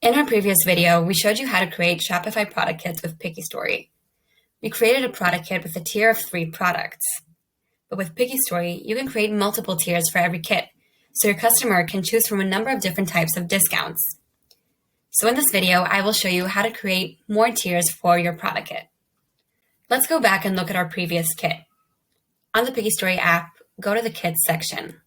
In our previous video, we showed you how to create Shopify product kits with PickyStory. We created a product kit with a tier of 3 products. But with PickyStory, you can create multiple tiers for every kit, so your customer can choose from a number of different types of discounts. So in this video, I will show you how to create more tiers for your product kit. Let's go back and look at our previous kit. On the PickyStory app, go to the Kits section.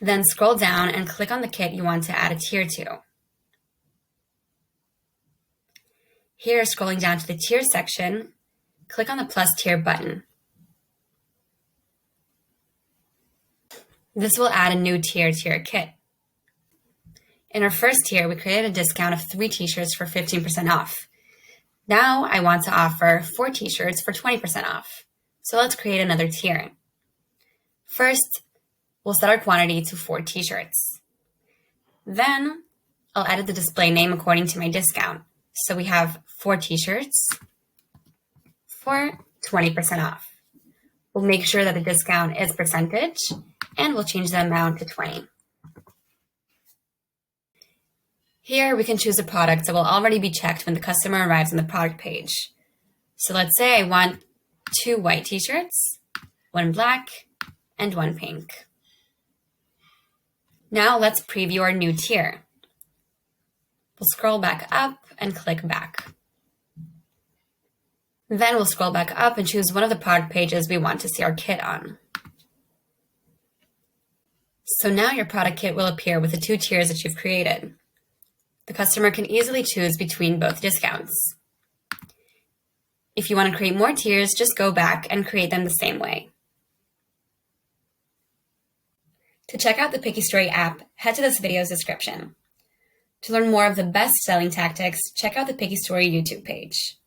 Then scroll down and click on the kit you want to add a tier to. Here, scrolling down to the tier section, click on the plus tier button. This will add a new tier to your kit. In our first tier, we created a discount of 3 t-shirts for 15% off. Now I want to offer 4 t-shirts for 20% off. So let's create another tier. First, we'll set our quantity to 4 t-shirts. Then I'll edit the display name according to my discount. So we have 4 t-shirts for 20% off. We'll make sure that the discount is percentage and we'll change the amount to 20. Here we can choose a product that will already be checked when the customer arrives on the product page. So let's say I want 2 white t-shirts, 1 black, and 1 pink. Now let's preview our new tier. We'll scroll back up and click back. Then we'll scroll back up and choose one of the product pages we want to see our kit on. So now your product kit will appear with the 2 tiers that you've created. The customer can easily choose between both discounts. If you want to create more tiers, just go back and create them the same way. To check out the PickyStory app, head to this video's description. To learn more of the best selling tactics, check out the PickyStory YouTube page.